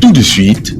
Tout de suite,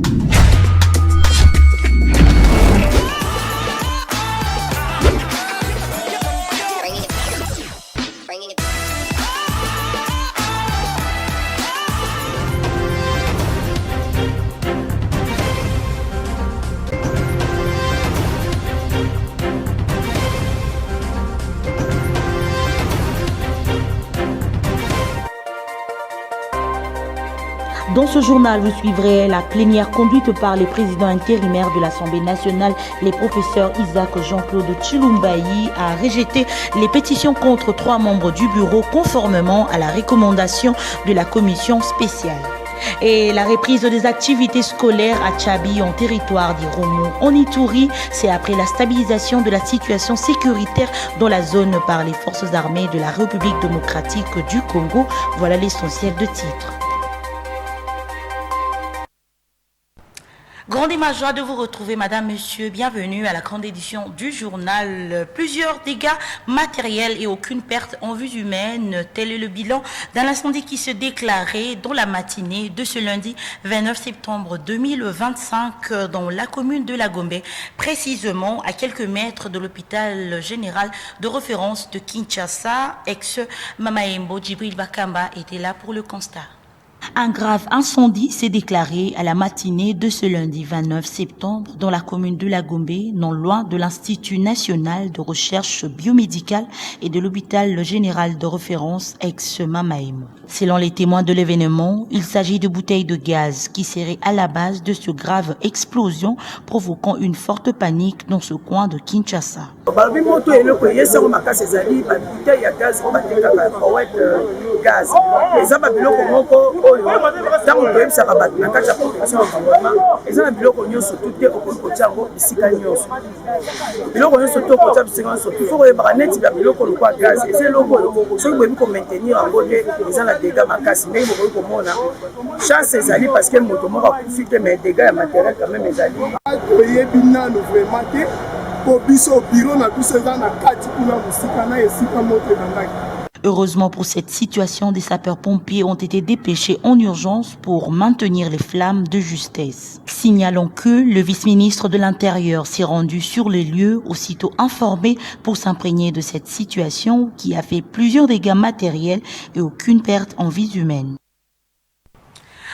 Dans ce journal, vous suivrez la plénière conduite par les présidents intérimaires de l'Assemblée nationale. Les professeurs Isaac Jean-Claude Chilumbayi a rejeté les pétitions contre 3 membres du bureau conformément à la recommandation de la commission spéciale. Et la reprise des activités scolaires à Tchabi en territoire d'Iromo en Ituri, c'est après la stabilisation de la situation sécuritaire dans la zone par les forces armées de la République démocratique du Congo. Voilà l'essentiel de titres. Grande joie de vous retrouver, madame, monsieur. Bienvenue à la grande édition du journal. Plusieurs dégâts matériels et aucune perte en vue humaine. Tel est le bilan d'un incendie qui se déclarait dans la matinée de ce lundi 29 septembre 2025 dans la commune de La Gombe, précisément à quelques mètres de l'hôpital général de référence de Kinshasa. Ex-Mamaembo Djibril Bakamba était là pour le constat. Un grave incendie s'est déclaré à la matinée de ce lundi 29 septembre dans la commune de La Gombe, non loin de l'Institut national de recherche biomédicale et de l'hôpital général de référence ex-Mamaemo. Selon les témoins de l'événement, il s'agit de bouteilles de gaz qui seraient à la base de ce grave explosion, provoquant une forte panique dans ce coin de Kinshasa. Tango toyebisaka bato na kati ya protection environnement eza na biloko nyonso tute okoki kotia yango bisika nyonso biloko nyonso te okotia bisika nyonso il faut koyebaka neti ya biloko lokwa gaz eza eloko oyo soki boyebi komaintenir yango te eza na dégât makasi ndenge bokoki komona chance ezali parce que moto moko akufi te mais dégât ya matériel quand même ezali toyebi nano vraiment te po biso biro na biso eza na kati kuna mosika na esika moto ebandaki. Heureusement pour cette situation, des sapeurs-pompiers ont été dépêchés en urgence pour maintenir les flammes de justesse. Signalons que le vice-ministre de l'Intérieur s'est rendu sur les lieux, aussitôt informé pour s'imprégner de cette situation qui a fait plusieurs dégâts matériels et aucune perte en vies humaines.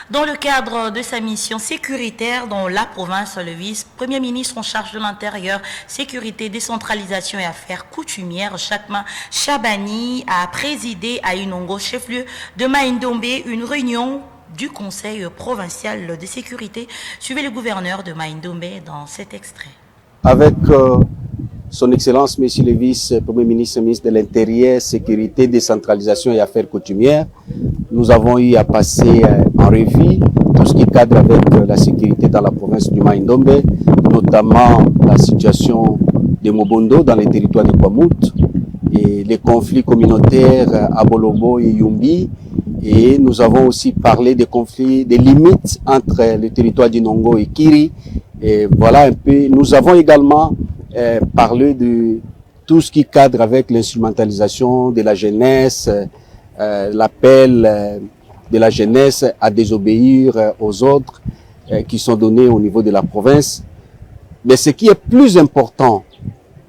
Dans le cadre de sa mission sécuritaire dans la province, le vice-premier ministre en charge de l'Intérieur, Sécurité, Décentralisation et Affaires coutumières, Chakma Chabani, a présidé à Inongo, chef-lieu de Maïndombe, une réunion du Conseil provincial de sécurité. Suivez le gouverneur de Maïndombe dans cet extrait. Avec son Excellence, Monsieur le Vice-Premier ministre, ministre de l'Intérieur, Sécurité, Décentralisation et Affaires coutumières, nous avons eu à passer en revue tout ce qui cadre avec la sécurité dans la province du Maïndombe, notamment la situation de Mobondo dans les territoires de Kwamout et les conflits communautaires à Bolobo et Yumbi. Et nous avons aussi parlé des conflits, des limites entre le territoire d'Inongo et Kiri. Et voilà un peu. Nous avons également parlé de tout ce qui cadre avec l'instrumentalisation de la jeunesse, l'appel de la jeunesse à désobéir aux ordres qui sont donnés au niveau de la province. Mais ce qui est plus important,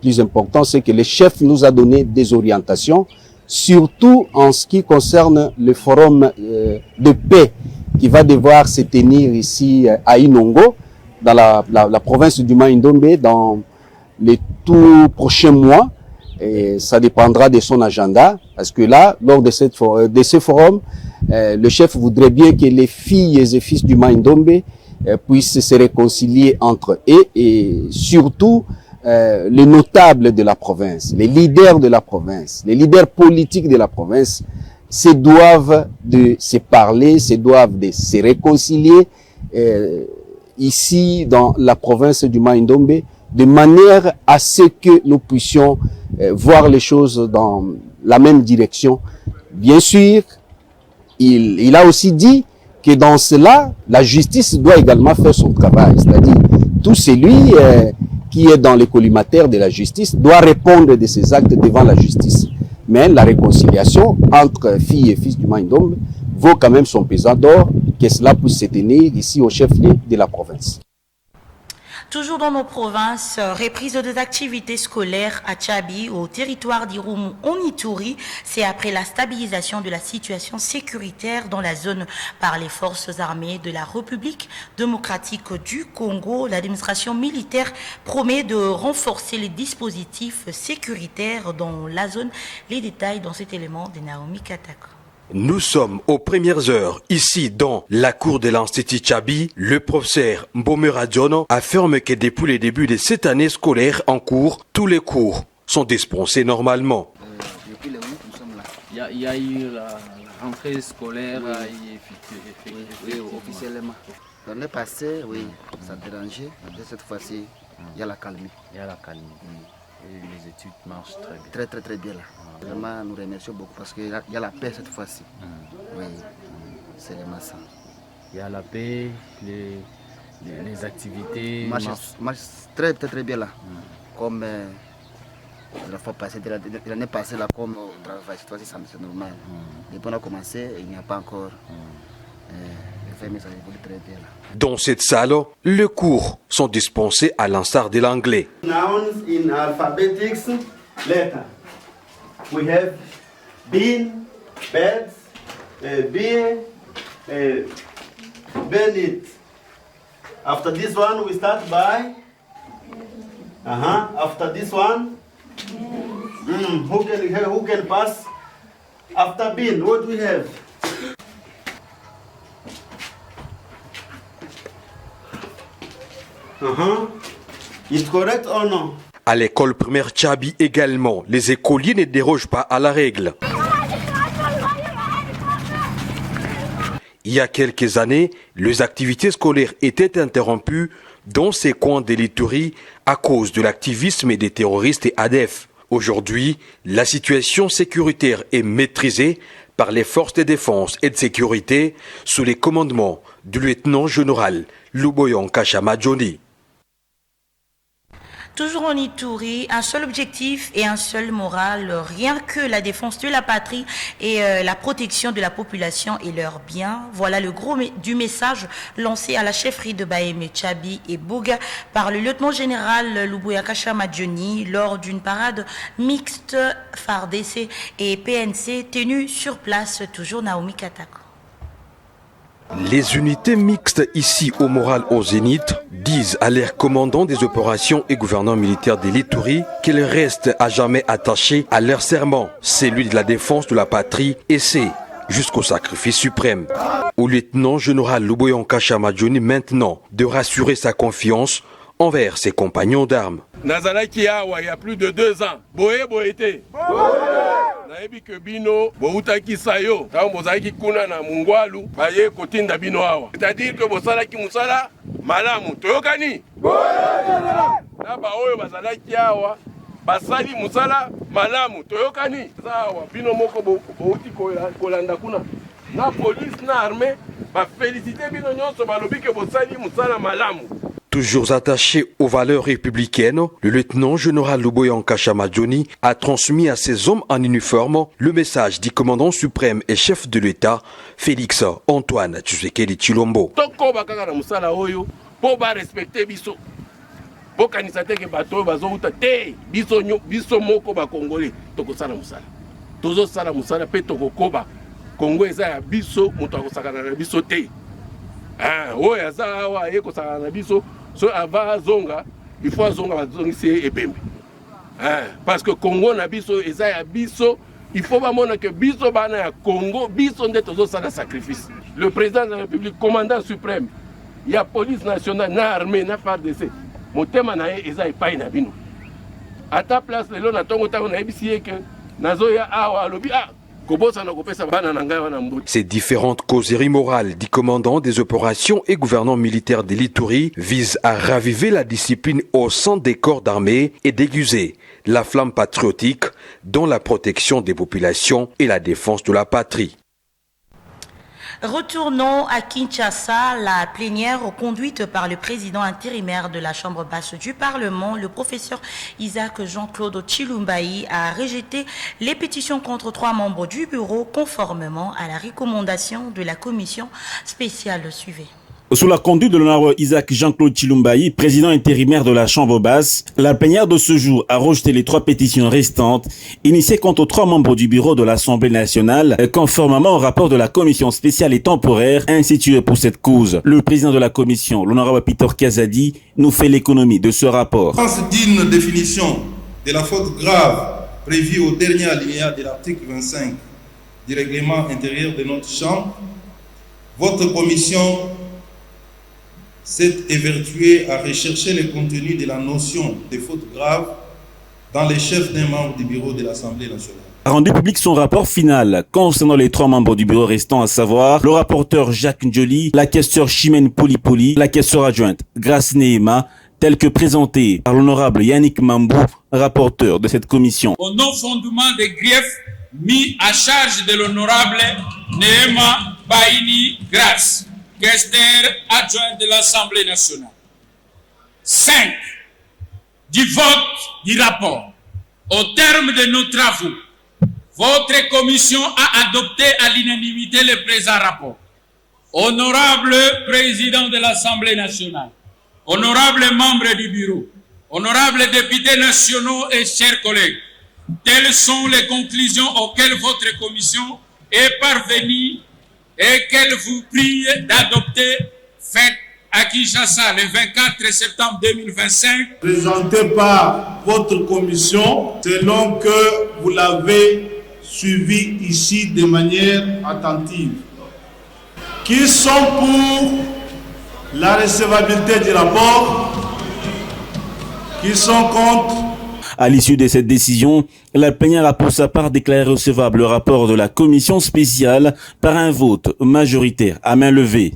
c'est que le chef nous a donné des orientations, surtout en ce qui concerne le forum de paix qui va devoir se tenir ici à Inongo, dans la province du Maïndombe, dans les tout prochains mois. Et ça dépendra de son agenda, parce que là, lors de ce forum, le chef voudrait bien que les filles et fils du Maïndombe puissent se réconcilier entre eux et surtout les notables de la province, les leaders de la province, les leaders politiques de la province se doivent de se parler, se doivent de se réconcilier ici dans la province du Maïndombe, de manière à ce que nous puissions voir les choses dans la même direction. Bien sûr, il a aussi dit que dans cela, la justice doit également faire son travail. C'est-à-dire, tout celui qui est dans les collimateurs de la justice doit répondre de ses actes devant la justice. Mais la réconciliation entre filles et fils du Maïndombe vaut quand même son pesant d'or que cela puisse se tenir ici au chef-lieu de la province. Toujours dans nos provinces, reprise des activités scolaires à Tchabi, au territoire d'Irumu, en Ituri. C'est après la stabilisation de la situation sécuritaire dans la zone par les forces armées de la République démocratique du Congo. L'administration militaire promet de renforcer les dispositifs sécuritaires dans la zone. Les détails dans cet élément de Naomi Katako. Nous sommes aux premières heures ici dans la cour de l'Institut Tchabi. Le professeur Mbomera John affirme que depuis le début de cette année scolaire en cours, tous les cours sont dispensés normalement. Depuis le 8, nous sommes là. Il y a eu la rentrée scolaire oui, officiellement. L'année passée, oui, ça dérangeait. Cette fois-ci, il y a la calmie. Et les études marchent très bien. Très bien là. Vraiment, nous remercions beaucoup parce qu'il y a la paix cette fois-ci. Oui, c'est vraiment ça. Il y a la paix, les activités marchent très bien là. Comme la fois passée, l'année passée là, comme au travail, cette fois-ci c'est normal. Depuis qu'on a commencé, il n'y a pas encore. Mais ça évolue très bien là. Dans cette salle, les cours sont dispensés à l'instar de l'anglais. Nouns in alphabetics letter. We have bean, beds, beer, Bennett. After this one, we start by. After this one, who can pass? After bean, what do we have? It's correct or no? À l'école primaire Tchabi également, les écoliers ne dérogent pas à la règle. Il y a quelques années, les activités scolaires étaient interrompues dans ces coins de l'Ituri à cause de l'activisme des terroristes et ADF. Aujourd'hui, la situation sécuritaire est maîtrisée par les forces de défense et de sécurité sous les commandements du lieutenant-général Luboyon Kachama Johnny. Toujours en Ituri, un seul objectif et un seul moral, rien que la défense de la patrie et la protection de la population et leurs biens. Voilà le gros du message lancé à la chefferie de Baheme, Tchabi et Bouga par le lieutenant-général Luboya Kachama Johnny lors d'une parade mixte FARDC et PNC tenue sur place, toujours Naomi Katako. Les unités mixtes ici au moral au Zénith disent à leurs commandants des opérations et gouvernants militaires de l'Ituri qu'ils restent à jamais attachés à leur serment, celui de la défense de la patrie et c'est jusqu'au sacrifice suprême. Au lieutenant-général Luboyon Kachama Johnny maintenant de rassurer sa confiance envers ses compagnons d'armes. Nazalaki awa il y a plus de 2 ans. Boye boyete. Nayebi ke bino boutaki sayo. Tant bozaki kuna na mungwalu baye kotinda bino awa. C'est-à-dire que bosalaki musala malamu. Toyokani? Na ba oyo bazalaki awa basali musala malamu. Toyokani? Sawa bino moko bouti kolanda kuna. Na police na armée ba féliciter bino nyonso balobi ke bosali musala malamu. Toujours attaché aux valeurs républicaines, le lieutenant-général Luboyon Kachama Johnny a transmis à ses hommes en uniforme le message du commandant suprême et chef de l'État, Félix Antoine Tshisekedi Tshilombo. Toko bakaka na musala oyo po ba respecter biso. Bokanisa teke bato bazo uta te biso moko ba congolais toko sala musala. Tozo sala musala pe toko koba. Congo eza ya biso muto akosakana na biso te. Oyo aza awa ye kosakana na biso. So ava zonga, il faut zonga bazongisi ebembe. Parce que Congo na biso eza ya biso, il faut ba mona que biso bana ya Congo, biso nde tozo sala sacrifice. Le président de la République, commandant suprême, il y a police nationale, na armée, na FARDC. Motema na ye eza epai na bino. À ta place lelo na tongo tango na ebisi que nazoya awa alobi Ces différentes causeries morales du commandant des opérations et gouvernants militaires de l'Ituri visent à raviver la discipline au sein des corps d'armée et d'aiguiser la flamme patriotique dans la protection des populations et la défense de la patrie. Retournons à Kinshasa. La plénière conduite par le président intérimaire de la Chambre basse du Parlement, le professeur Isaac Jean-Claude Tshilumbayi, a rejeté les pétitions contre 3 membres du bureau conformément à la recommandation de la commission spéciale. Suivez. Sous la conduite de l'honorable Isaac Jean-Claude Tshilumbayi, président intérimaire de la Chambre basse, la plénière de ce jour a rejeté les 3 pétitions restantes initiées contre 3 membres du bureau de l'Assemblée nationale, conformément au rapport de la commission spéciale et temporaire instituée pour cette cause. Le président de la commission, l'honorable Peter Kazadi, nous fait l'économie de ce rapport. En ce d'une définition de la faute grave prévue au dernier alinéa de l'article 25 du règlement intérieur de notre Chambre, votre commission s'est évertuée à rechercher le contenu de la notion de faute grave dans les chefs d'un membre du bureau de l'Assemblée nationale. A rendu public son rapport final concernant les 3 membres du bureau restants, à savoir le rapporteur Jacques Njoli, la questeure Chimène Poulipoli, la questeure adjointe Grace Nehema, tel que présenté par l'honorable Yannick Mambou, rapporteur de cette commission. Au non-fondement des griefs mis à charge de l'honorable Nehema Baini Grace, questeur adjoint de l'Assemblée nationale. 5. Du vote du rapport. Au terme de nos travaux, votre commission a adopté à l'unanimité le présent rapport. Honorable président de l'Assemblée nationale, honorables membres du bureau, honorables députés nationaux et chers collègues, telles sont les conclusions auxquelles votre commission est parvenue et qu'elle vous prie d'adopter, faites à Kinshasa le 24 septembre 2025. Présenté par votre commission, selon que vous l'avez suivi ici de manière attentive. Qui sont pour la recevabilité du rapport? Qui sont contre? À l'issue de cette décision, la plénière a pour sa part déclaré recevable le rapport de la commission spéciale par un vote majoritaire à main levée.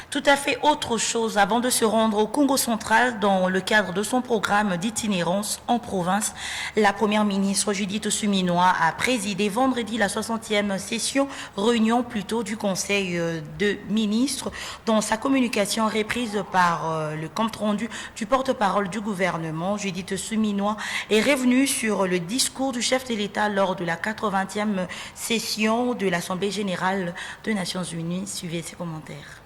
Tout à fait autre chose avant de se rendre au Congo central dans le cadre de son programme d'itinérance en province. La première ministre Judith Suminwa a présidé vendredi la 60e réunion du Conseil de ministres. Dans sa communication reprise par le compte rendu du porte-parole du gouvernement, Judith Suminwa est revenue sur le discours du chef de l'État lors de la 80e session de l'Assemblée générale des Nations unies. Suivez ses commentaires.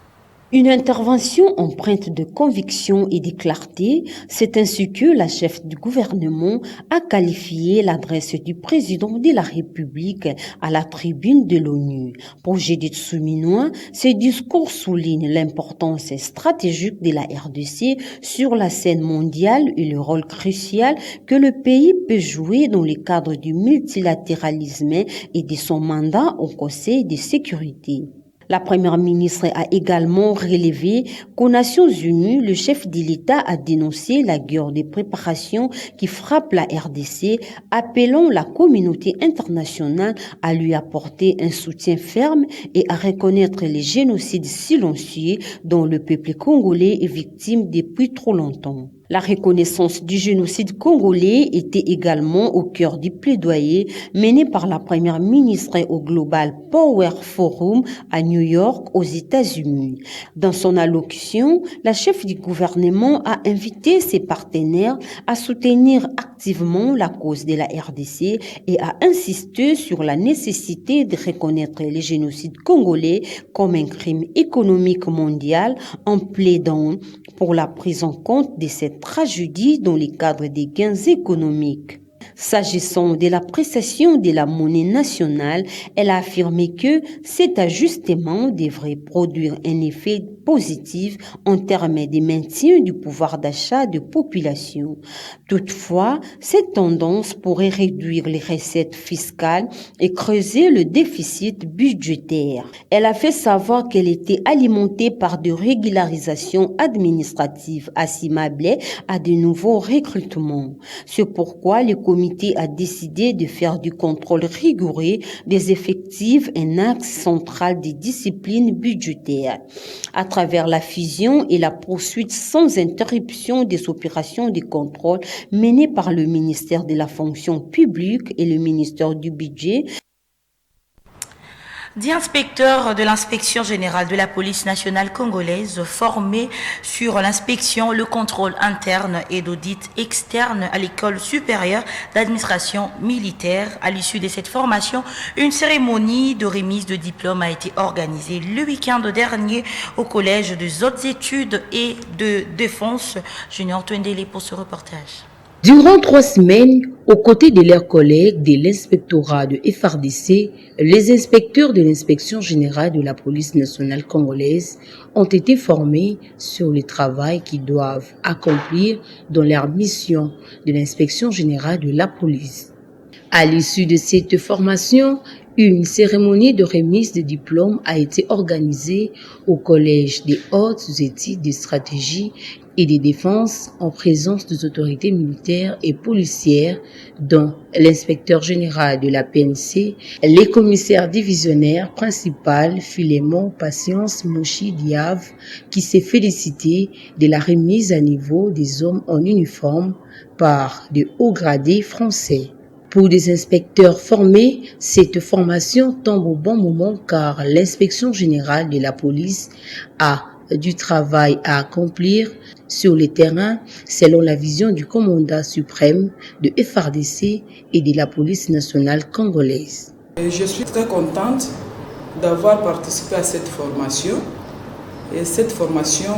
Une intervention empreinte de conviction et de clarté, c'est ainsi que la chef du gouvernement a qualifié l'adresse du président de la République à la tribune de l'ONU. Pour Judith Suminwa, ce discours souligne l'importance stratégique de la RDC sur la scène mondiale et le rôle crucial que le pays peut jouer dans le cadre du multilatéralisme et de son mandat au Conseil de sécurité. La première ministre a également relevé qu'aux Nations Unies, le chef de l'État a dénoncé la guerre de préparation qui frappe la RDC, appelant la communauté internationale à lui apporter un soutien ferme et à reconnaître les génocides silencieux dont le peuple congolais est victime depuis trop longtemps. La reconnaissance du génocide congolais était également au cœur du plaidoyer mené par la première ministre au Global Power Forum à New York, aux États-Unis. Dans son allocution, la chef du gouvernement a invité ses partenaires à soutenir activement la cause de la RDC et a insisté sur la nécessité de reconnaître le génocide congolais comme un crime économique mondial en plaidant pour la prise en compte de cette tragédie dans le cadre des gains économiques. S'agissant de l'appréciation de la monnaie nationale, elle a affirmé que cet ajustement devrait produire un effet positif en termes de maintien du pouvoir d'achat de population. Toutefois, cette tendance pourrait réduire les recettes fiscales et creuser le déficit budgétaire. Elle a fait savoir qu'elle était alimentée par des régularisations administratives assimilables à de nouveaux recrutements. C'est pourquoi le comité a décidé de faire du contrôle rigoureux des effectifs un axe central des disciplines budgétaires. À travers la fusion et la poursuite sans interruption des opérations de contrôle menées par le ministère de la fonction publique et le ministère du budget. 10 inspecteurs de l'inspection générale de la police nationale congolaise formés sur l'inspection, le contrôle interne et d'audit externe à l'école supérieure d'administration militaire. À l'issue de cette formation, une cérémonie de remise de diplôme a été organisée le week-end dernier au collège des hautes études et de défense. Junior Twendele pour ce reportage. Durant 3 semaines, aux côtés de leurs collègues de l'inspectorat de FARDC, les inspecteurs de l'inspection générale de la police nationale congolaise ont été formés sur le travail qu'ils doivent accomplir dans leur mission de l'inspection générale de la police. À l'issue de cette formation, une cérémonie de remise de diplôme a été organisée au collège des hautes études de stratégie et de défense en présence des autorités militaires et policières, dont l'inspecteur général de la PNC, les commissaires divisionnaires principaux Philémon Patience Mouchi Diave, qui s'est félicité de la remise à niveau des hommes en uniforme par de hauts gradés français. Pour des inspecteurs formés, cette formation tombe au bon moment car l'inspection générale de la police a du travail à accomplir sur le terrain selon la vision du commandant suprême de FARDC et de la police nationale congolaise. Je suis très contente d'avoir participé à cette formation et cette formation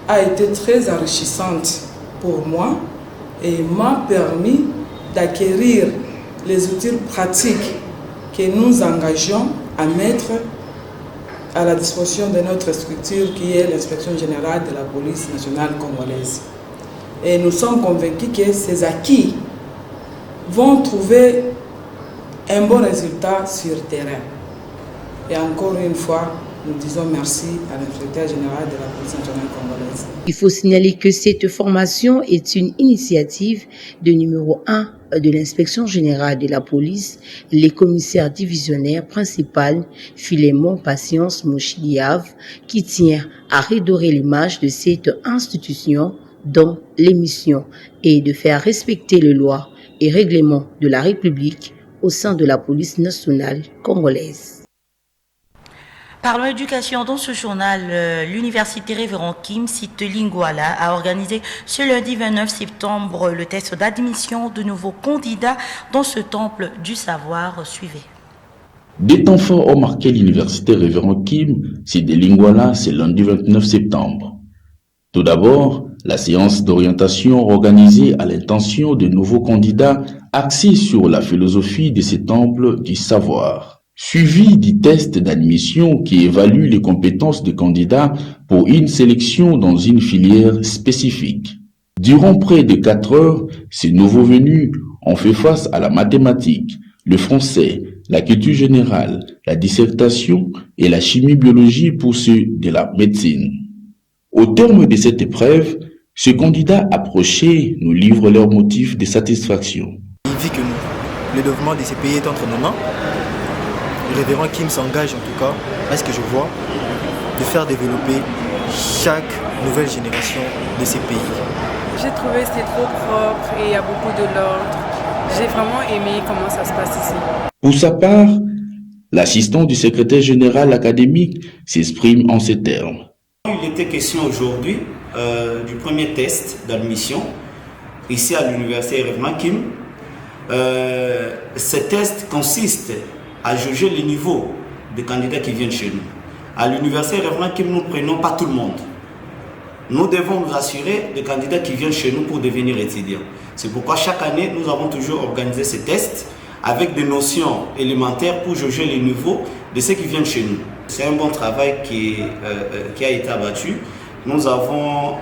a été très enrichissante pour moi et m'a permis d'acquérir les outils pratiques que nous engageons à mettre à la disposition de notre structure qui est l'inspection générale de la police nationale congolaise. Et nous sommes convaincus que ces acquis vont trouver un bon résultat sur le terrain. Et encore une fois, nous disons merci à l'inspecteur général de la police nationale congolaise. Il faut signaler que cette formation est une initiative de numéro 1 de l'inspection générale de la police, les commissaires divisionnaires principaux Philémon Patience Mouchi-Diave, qui tient à redorer l'image de cette institution dont l'émission est de faire respecter les lois et règlements de la République au sein de la police nationale congolaise. Parlons éducation. Dans ce journal, l'université Révérend Kim, site Lingwala, a organisé ce lundi 29 septembre le test d'admission de nouveaux candidats dans ce temple du savoir. Suivez. Des temps forts ont marqué l'université Révérend Kim, site de Lingwala, ce lundi 29 septembre. Tout d'abord, la séance d'orientation organisée à l'intention de nouveaux candidats axée sur la philosophie de ce temple du savoir, suivi du test d'admission qui évalue les compétences des candidats pour une sélection dans une filière spécifique. Durant près de 4 heures, ces nouveaux venus ont fait face à la mathématique, le français, la culture générale, la dissertation et la chimie-biologie pour ceux de la médecine. Au terme de cette épreuve, ces candidats approchés nous livrent leurs motifs de satisfaction. Il vit que le développement de ces pays est entre nos mains. Le révérend Kim s'engage en tout cas, à ce que je vois, de faire développer chaque nouvelle génération de ces pays. J'ai trouvé que c'était trop propre et il y a beaucoup de l'ordre. J'ai vraiment aimé comment ça se passe ici. Pour sa part, l'assistant du secrétaire général académique s'exprime en ces termes. Il était question aujourd'hui du premier test d'admission ici à l'université Révérend Kim. Ce test consiste à juger les niveaux des candidats qui viennent chez nous. À l'université Révérend Kim, nous ne prenons pas tout le monde. Nous devons nous assurer des candidats qui viennent chez nous pour devenir étudiants. C'est pourquoi chaque année, nous avons toujours organisé ces tests avec des notions élémentaires pour juger les niveaux de ceux qui viennent chez nous. C'est un bon travail qui a été abattu. Nous avons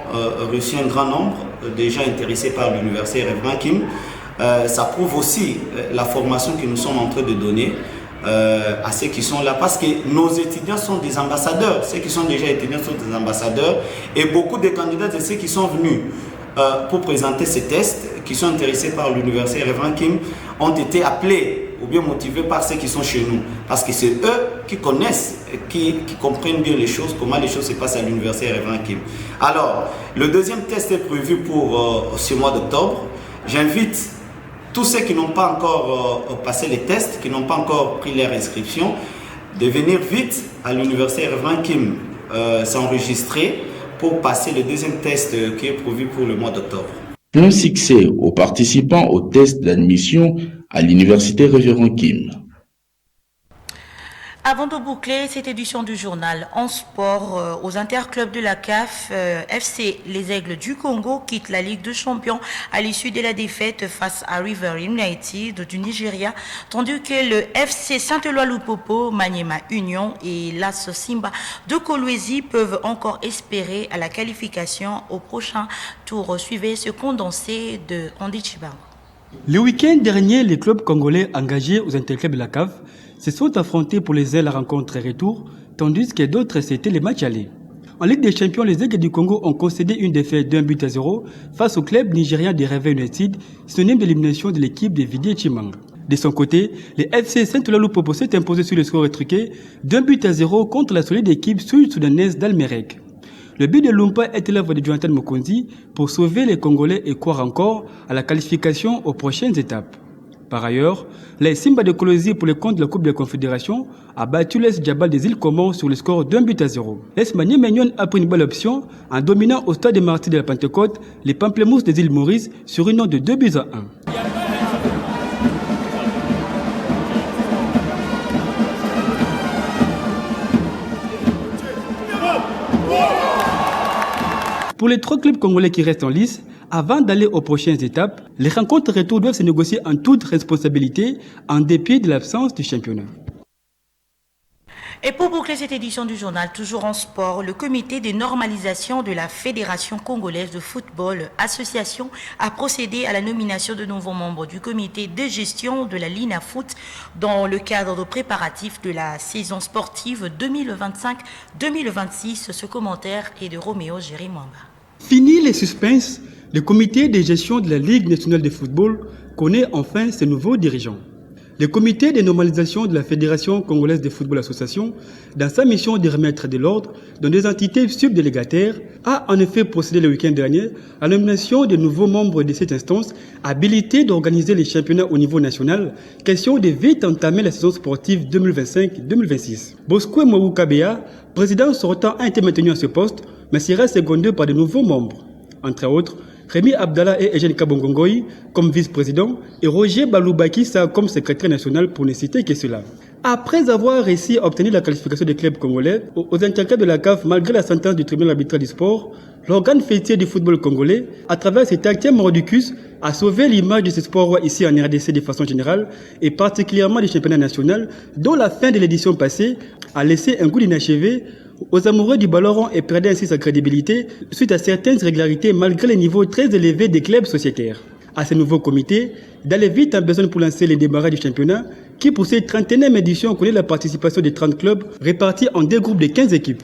reçu un grand nombre de gens intéressés par l'université Révérend Kim. Ça prouve aussi la formation que nous sommes en train de donner à ceux qui sont là, parce que nos étudiants sont des ambassadeurs. Ceux qui sont déjà étudiants sont des ambassadeurs, et beaucoup de candidats de ceux qui sont venus pour présenter ces tests, qui sont intéressés par l'université Révérend Kim, ont été appelés ou bien motivés par ceux qui sont chez nous, parce que c'est eux qui connaissent, qui comprennent bien les choses, comment les choses se passent à l'université Révérend Kim. Alors, le deuxième test est prévu pour ce mois d'octobre. J'invite tous ceux qui n'ont pas encore passé les tests, qui n'ont pas encore pris leur inscription, de venir vite à l'université Révérend Kim s'enregistrer pour passer le deuxième test qui est prévu pour le mois d'octobre. Plein succès aux participants au test d'admission à l'université Révérend Kim. Avant de boucler cette édition du journal en sport, aux interclubs de la CAF, FC Les Aigles du Congo quitte la Ligue des Champions à l'issue de la défaite face à River United du Nigeria, tandis que le FC Saint-Éloi Lupopo, Maniema Union et l'AS Simba de Kolwezi peuvent encore espérer à la qualification au prochain tour. Suivez ce condensé de Andy Chibango. Le week-end dernier, les clubs congolais engagés aux interclubs de la CAF se sont affrontés pour les ailes à rencontre et retour, tandis que d'autres c'était les matchs allés. En Ligue des Champions, les Aigles du Congo ont concédé une défaite d'1-0 face au club nigérien de River United, synonyme d'élimination de l'équipe de Vidier Chimang. De son côté, les FC Saint-Éloi Lupopo s'est imposé sur le score étriqué d'1-0 contre la solide équipe sud-soudanaise d'Almerek. Le but de Lumpa était l'œuvre de Jonathan Mokonzi pour sauver les Congolais et croire encore à la qualification aux prochaines étapes. Par ailleurs, les Simba de Kolwezi pour le compte de la Coupe de la Confédération a battu l'Es Djabal des îles Comores sur le score d'1-0. L'Es Maniema Union a pris une belle option en dominant au stade des Martyrs de la Pentecôte les Pamplemousses des îles Maurice sur une note de 2-1. Pour les 3 clubs congolais qui restent en lice, avant d'aller aux prochaines étapes, les rencontres retour doivent se négocier en toute responsabilité, en dépit de l'absence du championnat. Et pour boucler cette édition du journal, toujours en sport, le comité de normalisation de la Fédération congolaise de football, association, a procédé à la nomination de nouveaux membres du comité de gestion de la Lina Foot dans le cadre préparatif de la saison sportive 2025-2026. Ce commentaire est de Roméo Jérimwamba. Fini les suspens, le comité de gestion de la Ligue nationale de football connaît enfin ses nouveaux dirigeants. Le comité de normalisation de la Fédération congolaise de football association, dans sa mission de remettre de l'ordre dans des entités subdélégataires, a en effet procédé le week-end dernier à la nomination de nouveaux membres de cette instance habilités d'organiser les championnats au niveau national, question de vite entamer la saison sportive 2025-2026. Bosco Mououkabea, président sortant, a été maintenu à ce poste, mais sera secondé par de nouveaux membres. Entre autres, Rémi Abdallah et Eugène Kabongongoy comme vice-président et Roger Baloubakissa comme secrétaire national pour ne citer que cela. Après avoir réussi à obtenir la qualification des clubs congolais aux interclubs de la CAF malgré la sentence du tribunal arbitral du sport, l'organe fêtier du football congolais, à travers cet acte mordicus, a sauvé l'image de ce sport ici en RDC de façon générale et particulièrement du championnat national dont la fin de l'édition passée a laissé un goût d'inachevé aux amoureux du ballon rond et perdait ainsi sa crédibilité suite à certaines irrégularités malgré les niveaux très élevés des clubs sociétaires. À ce nouveau comité, d'aller vite en besoin pour lancer les démarrages du championnat qui pour cette 31e édition connaît la participation de 30 clubs répartis en 2 groupes de 15 équipes.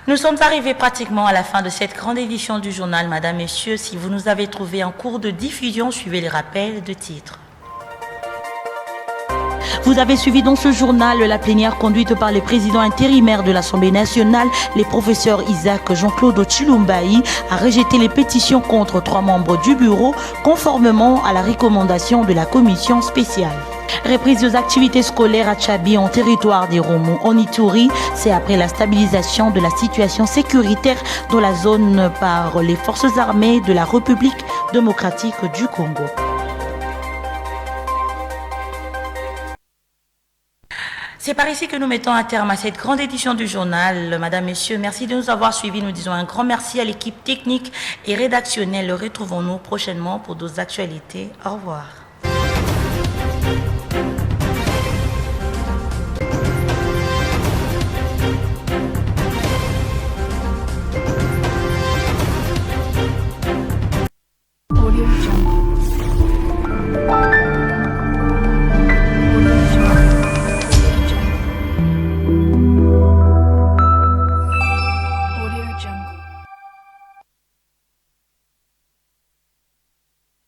Nous sommes arrivés pratiquement à la fin de cette grande édition du journal. Madame, Messieurs, si vous nous avez trouvés en cours de diffusion, suivez les rappels de titres. Vous avez suivi dans ce journal la plénière conduite par le président intérimaire de l'Assemblée nationale, le professeur Isaac Jean-Claude Chilumbayi, a rejeté les pétitions contre 3 membres du bureau conformément à la recommandation de la commission spéciale. Reprise aux activités scolaires à Tchabi en territoire des Romou en Ituri, c'est après la stabilisation de la situation sécuritaire dans la zone par les forces armées de la République démocratique du Congo. C'est par ici que nous mettons un terme à cette grande édition du journal. Madame, Messieurs, merci de nous avoir suivis. Nous disons un grand merci à l'équipe technique et rédactionnelle. Retrouvons-nous prochainement pour d'autres actualités. Au revoir.